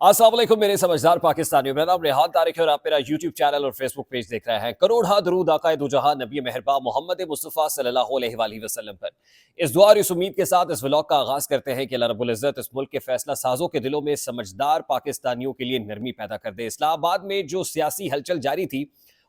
अस्सलाम वालेकुम मेरे समझदार पाकिस्तानियों। मेरा नाम रेहान तारिक है और आप मेरा यूट्यूब चैनल और फेसबुक पेज देख रहे हैं। करोड़ दरूद आकाए दो जहां नबी मेहरबा मोहम्मद मुस्तफ़ा सल्लल्लाहु अलैहि वसल्लम पर। इस दुआ और इस उम्मीद के साथ इस व्लॉग का आगाज करते हैं कि अल्लाह रब्बुल इज़्ज़त इस मुल्क के फैसला साजों के दिलों में समझदार पाकिस्तानियों के लिए नरमी पैदा कर दे। इस्लामाबाद में जो सियासी हलचल जारी थी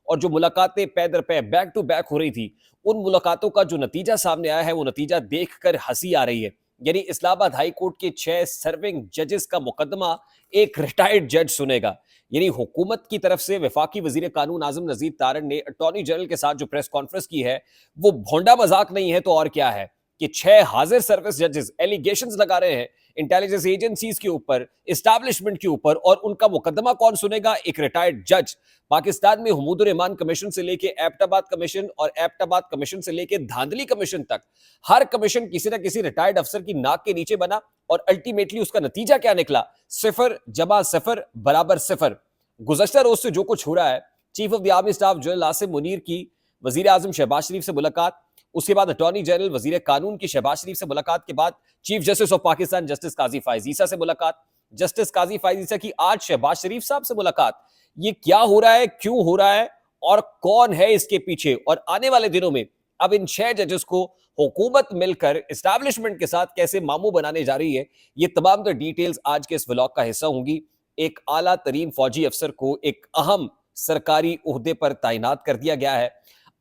और जो मुलाकातें पै दर पै बैक टू बैक हो रही थी, उन मुलाकातों का जो नतीजा सामने आया है वो नतीजा देखकर हंसी आ रही है। यानी इस्लामाबाद हाई कोर्ट के 6 सर्विंग जजेस का मुकदमा एक रिटायर्ड जज सुनेगा। यानी हुकूमत की तरफ से वफाकी वजीर कानून आजम नजीर तारण ने अटॉर्नी जनरल के साथ जो प्रेस कॉन्फ्रेंस की है वो भोंडा मजाक नहीं है तो और क्या है कि 6 हाजिर सर्विस जजेस एलिगेशंस लगा रहे हैं इंटेलिजेंस एजेंसीज के ऊपर, इस्टेब्लिशमेंट के ऊपर, और उनका मुकदमा कौन सुनेगा? एक रिटायर्ड जज। पाकिस्तान में हुमूदुर रहमान कमीशन से लेके एबटाबाद कमीशन और एबटाबाद कमीशन से लेके धांधली कमीशन तक हर कमीशन किसी ना किसी रिटायर्ड अफसर की नाक के नीचे बना और अल्टीमेटली उसका नतीजा क्या निकला? 0 जमा 0 बराबर 0। गुज़श्ता रोज से जो कुछ हो रहा है, chief of the army staff general Asim Munir की वजीर आजम शहबाज शरीफ से मुलाकात, उसके बाद अटॉर्नी जनरल वजीर कानून की शहबाज शरीफ से मुलाकात के बाद chief justice of Pakistan justice Qazi Faez Isa से मुलाकात, जस्टिस काजी फायज ईसा की आज शहबाज शरीफ साहब से मुलाकात। ये क्या हो रहा है, क्यों हो रहा है और कौन है इसके पीछे? और आने वाले दिनों में अब इन 6 जजेस को हुकूमत मिलकर एस्टैब्लिशमेंट के साथ कैसे मामू बनाने जा रही है, ये तमाम डिटेल्स आज के इस व्लॉग का हिस्सा होंगी। एक आला तरीन फौजी अफसर को एक अहम सरकारी ओहदे पर तैनात कर दिया गया है।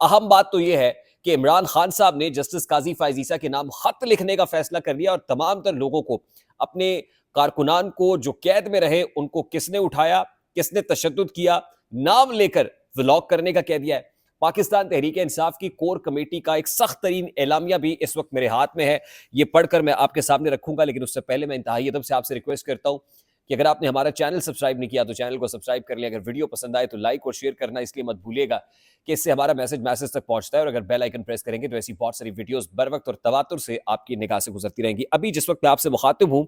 अहम बात तो यह है कि इमरान खान साहब ने जस्टिस काजी फायज ईसा के नाम खत लिखने का फैसला कर लिया और तमाम तर लोगों को, अपने कारकुनान को जो कैद में रहे उनको किसने उठाया, किसने तशद्दुद किया, नाम लेकर व्लॉग करने का कह दिया है। पाकिस्तान तहरीक इंसाफ की कोर कमेटी का एक सख्त तरीन एलामिया भी इस वक्त मेरे हाथ में है, ये पढ़कर मैं आपके सामने रखूंगा। लेकिन उससे पहले मैं इंतहाई अदब से आपसे रिक्वेस्ट करता हूं कि अगर आपने हमारा चैनल सब्सक्राइब नहीं किया तो चैनल को सब्सक्राइब कर लिया। अगर वीडियो पसंद आए तो लाइक और शेयर करना इसलिए मत भूलिएगा कि इससे हमारा मैसेज तक पहुंचता है, और अगर बेल आइकन प्रेस करेंगे तो ऐसी बहुत सारी वीडियोस बर वक्त और तवातुर से आपकी निगाह से गुजरती रहेंगी। अभी जिस वक्त मैं आपसे मुखातिब हूं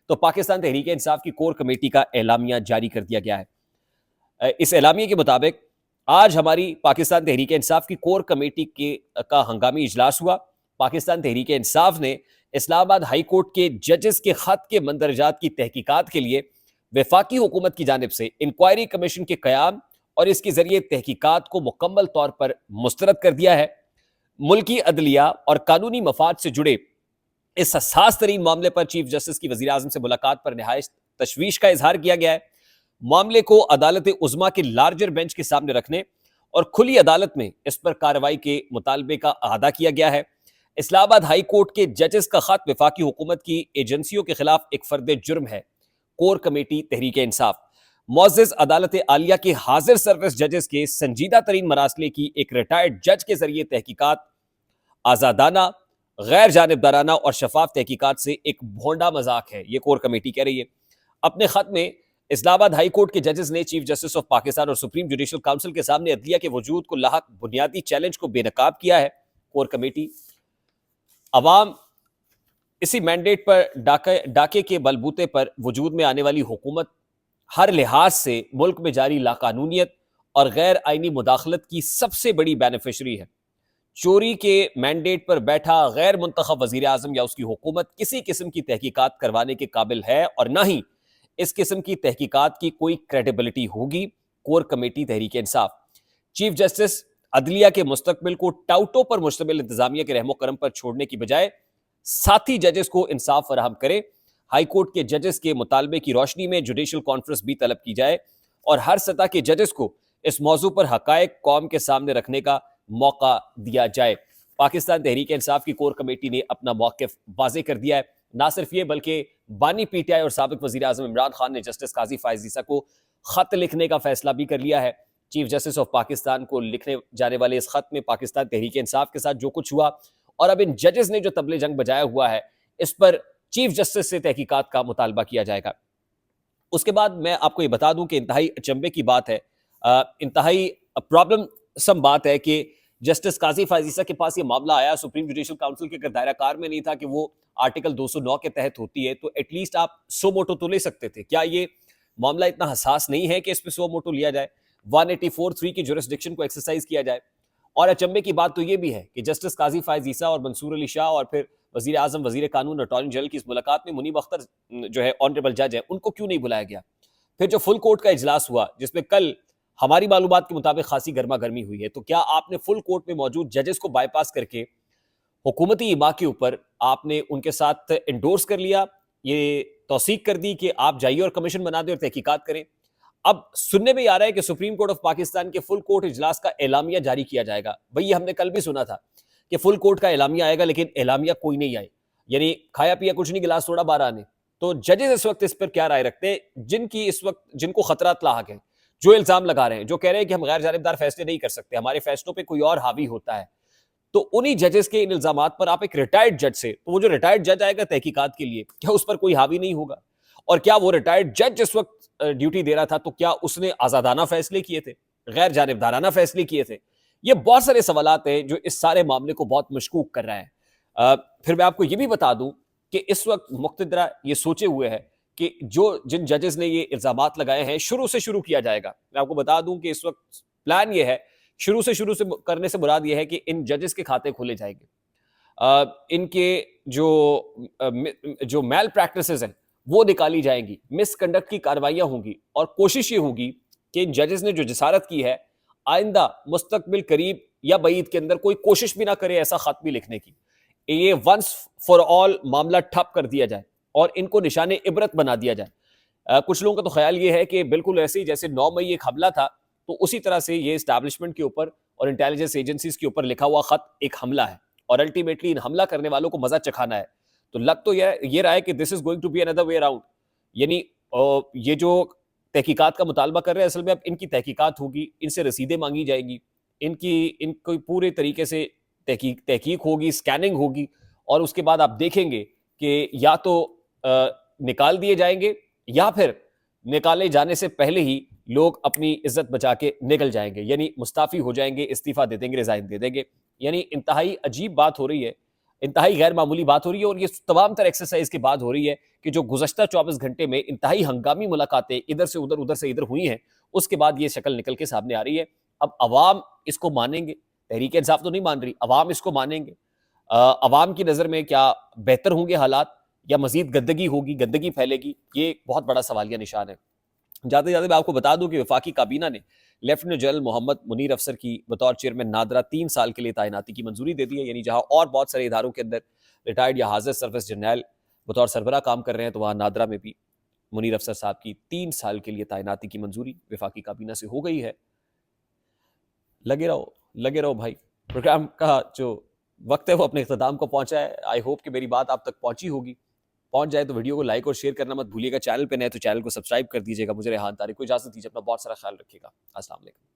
तो पाकिस्तान तहरीक इंसाफ की कोर कमेटी का एलामिया जारी कर दिया गया है। इस एलामिया के मुताबिक आज हमारी पाकिस्तान तहरीक इंसाफ की कोर कमेटी का हंगामी इजलास हुआ। पाकिस्तान तहरीक इंसाफ ने इस्लामाबाद हाई कोर्ट के जजेस के खत के मंदरजात की तहकीकात के लिए वफाकी हुकूमत की जानिब से इंक्वायरी कमीशन के कयाम और इसके जरिए तहकीकात को मुकम्मल तौर पर मुस्तरद कर दिया है। मुल्की अदलिया और कानूनी मफाद से जुड़े इस हसास तरीन मामले पर चीफ जस्टिस की वजीर आजम से मुलाकात पर नहायत तशवीश का इजहार किया गया है। मामले को अदालत उज़्मा के लार्जर बेंच के सामने रखने और खुली अदालत में इस पर कार्रवाई के मुतालबे का अहादा किया गया है। इस्लामाबाद हाई कोर्ट के जजेस का खत वफाकी हुकूमत की एजेंसियों के खिलाफ एक फर्द जुर्म है। कोर कमेटी तहरीक इंसाफ मुअज़्ज़ज़ अदालत आलिया के हाजिर सर्विस जजेस के संजीदा तरीन मरासले की एक रिटायर्ड जज के जरिए तहकीकात आज़ादाना, गैर जानिबदाराना और शफाफ तहकीकात से एक भोंडा मजाक है, ये कोर कमेटी कह रही है। अपने खत में इस्लामाबाद हाई कोर्ट के जजेस ने चीफ जस्टिस ऑफ पाकिस्तान और सुप्रीम जुडिशल काउंसिल के सामने अदलिया के वजूद को लाहक बुनियादी चैलेंज को बेनकाब किया है। कोर कमेटी अवाम इसी मैंडेट पर डाके के बलबूते पर वजूद में आने वाली हुकूमत हर लिहाज से मुल्क में जारी लाकानूनियत और गैर आइनी मुदाखलत की सबसे बड़ी बेनिफिशरी है। चोरी के मैंडेट पर बैठा गैर मुंतखब वजीर आजम या उसकी हुकूमत किसी किस्म की तहकीकात करवाने के काबिल है और ना ही इस किस्म की तहकीकात की कोई क्रेडिबिलिटी होगी। Core committee Tehreek Insaf chief justice अदलिया के मुस्तकबिल को टाउटों पर मुश्तमिल इंतजामिया के रहमो करम पर छोड़ने की बजाय साथी जजेस को इंसाफ फराहम करे। हाई कोर्ट के जजेस के मुतालबे की रोशनी में जुडिशल कॉन्फ्रेंस भी तलब की जाए और हर सतह के जजेस को इस मौजू पर हकायक कौम के सामने रखने का मौका दिया जाए। पाकिस्तान तहरीक इंसाफ की कोर कमेटी ने अपना मौक़िफ़ वाज़ेह कर दिया है। ना सिर्फ ये बल्कि बानी पीटीआई और साबिक वज़ीर आज़म इमरान खान ने जस्टिस काजी फायज ईसा को खत लिखने का फैसला भी कर लिया है। चीफ जस्टिस ऑफ पाकिस्तान को लिखने जाने वाले इस खत में पाकिस्तान तहरीक इंसाफ के साथ जो कुछ हुआ और अब इन जजेस ने जो तबले जंग बजाया हुआ है, इस पर चीफ जस्टिस से तहकीकात का मुतालबा किया जाएगा। उसके बाद मैं आपको ये बता दूं कि इंतहाई अचंभे की बात है, इंतहाई प्रॉब्लम सम बात है कि जस्टिस काजी फायज ईसा के पास ये मामला आया, सुप्रीम जुडिशल काउंसिल के दायरा कार में नहीं था कि वो आर्टिकल 209 के तहत होती है, तो एटलीस्ट आप सो मोटो तो ले सकते थे। क्या ये मामला इतना हसास नहीं है कि इस पर सो मोटो लिया जाए, 184(3) की जुरिस्डिक्शन को एक्सरसाइज किया जाए? और अचंभे की बात तो ये भी है कि जस्टिस काजी फायज ईसा और मंसूर अली शाह और फिर वजीर आजम, वजीर कानून, अटॉर्नी जनरल की इस मुलाकात में मुनीब अख्तर जो है ऑनरेबल जज है, उनको क्यों नहीं बुलाया गया? फिर जो फुल कोर्ट का इजलास हुआ जिसमें कल हमारी मालूमात के मुताबिक खासी गर्मा गर्मी हुई है, तो क्या आपने फुल कोर्ट में मौजूद जजेस को बाईपास करके हुकूमती इमा के ऊपर आपने उनके साथ इंडोर्स कर लिया, ये तौसीक कर दी कि आप जाइए और कमीशन बना दें और तहकीकात करें? अब सुनने में आ रहा है कि सुप्रीम कोर्ट ऑफ पाकिस्तान के फुल कोर्ट इजलास का एलामिया जारी किया जाएगा। भाई ये हमने कल भी सुना था कि फुल कोर्ट का एलामिया आएगा, लेकिन एलामिया कोई नहीं आई, यानी खाया पिया कुछ नहीं, गिलास थोड़ा बारह आने। तो जजेस इस वक्त इस पर क्या राय रखते हैं, जिनकी इस वक्त जिनको खतरात लाहक हैं, जो इल्जाम लगा रहे हैं, जो कह रहे हैं कि हम गैर जानिबदार फैसले नहीं कर सकते, हमारे फैसलों पर कोई और हावी होता है, तो उन्हीं जजेस के इन इल्जामात पर आप एक रिटायर्ड जज से, तो वो जो रिटायर्ड जज आएगा तहकीकात के लिए, क्या उस पर कोई हावी नहीं होगा? और क्या वो रिटायर्ड जज जिस वक्त ड्यूटी दे रहा था, तो क्या उसने आजादाना फैसले किए थे, गैर जानिबदाराना फैसले किए थे? ये बहुत सारे सवालात हैं जो इस सारे मामले को बहुत मशकूक कर रहा है। फिर मैं आपको ये भी बता दूं कि इस वक्त मुक्तदरा ये सोचे हुए है कि जो जिन जजेस ने ये इल्जामात लगाए हैं शुरू से शुरू किया जाएगा। मैं आपको बता दूं कि इस वक्त प्लान ये है, शुरू से करने से मुराद ये है कि इन जजेस के खाते खोले जाएंगे, इनके जो मैल प्रैक्टिसेस हैं वो निकाली जाएंगी, मिसकंडक्ट की कार्रवाइयां होंगी, और कोशिश ये होगी कि इन जजेस ने जो जसारत की है आइंदा मुस्तकबिल करीब या बईद के अंदर कोई कोशिश भी ना करे ऐसा खत भी लिखने की। ये वंस फॉर ऑल मामला ठप कर दिया जाए और इनको निशाने इबरत बना दिया जाए। कुछ लोगों का तो ख्याल ये है कि बिल्कुल ऐसे ही जैसे 9 मई एक हमला था, तो उसी तरह से ये एस्टैब्लिशमेंट के ऊपर और इंटेलिजेंस एजेंसीज के ऊपर लिखा हुआ खत एक हमला है, और अल्टीमेटली इन हमला करने वालों को मजा चखाना है। तो लग तो ये रहा है कि this is going to be another way around, यानी ये जो तहकीकात का मुतालबा कर रहे हैं, असल में अब इनकी तहकीकात होगी, इनसे रसीदें मांगी जाएंगी, इनको पूरे तरीके से तहकीक होगी, स्कैनिंग होगी, और उसके बाद आप देखेंगे कि या तो निकाल दिए जाएंगे या फिर निकाले जाने से पहले ही लोग अपनी इज्जत बचा के निकल जाएंगे, यानी मुस्ताफी हो जाएंगे, इस्तीफा दे देंगे, रिजाइन दे देंगे। यानी इंतहाई अजीब बात हो रही है, इंतहाई गैर मामूली बात हो रही है, और ये तमाम तर एक्सरसाइज के बाद हो रही है कि जो गुज़श्ता 24 घंटे में इंतहाई हंगामी मुलाकातें इधर से उधर इधर हुई हैं, उसके बाद ये शक्ल निकल के सामने आ रही है। अब अवाम इसको मानेंगे, तहरीक इंसाफ तो नहीं मान रही, अवाम इसको मानेंगे। अवाम की नज़र में क्या बेहतर होंगे हालात, या मजीद गंदगी होगी, गंदगी फैलेगी? ये बहुत बड़ा सवालिया निशान है। जाते जाते मैं आपको बता दूं कि वफाकी काबीना ने लेफ्टिनेंट जनरल मोहम्मद मुनीर अफसर की बतौर चेयरमैन नादरा 3 साल के लिए तैनाती की मंजूरी दे दी है। यानी जहां और बहुत सारे इदारों के अंदर रिटायर्ड या हाजिर सर्विस जर्नैल बतौर सरबरा काम कर रहे हैं, तो वहां नादरा में भी मुनीर अफसर साहब की 3 साल के लिए तैनाती की मंजूरी वफाकी काबीना से हो गई है। लगे रहो भाई, प्रोग्राम का जो वक्त है वो अपने इख्तिताम को पहुंचा है। आई होप कि मेरी बात आप तक पहुंची होगी। पहुंच जाए तो वीडियो को लाइक और शेयर करना मत भूलिएगा। चैनल पे नए तो चैनल को सब्सक्राइब कर दीजिएगा। मुझे रेहान तारिक को इजाजत दीजिए, अपना बहुत सारा ख्याल रखिएगा। अस्सलाम वालेकुम।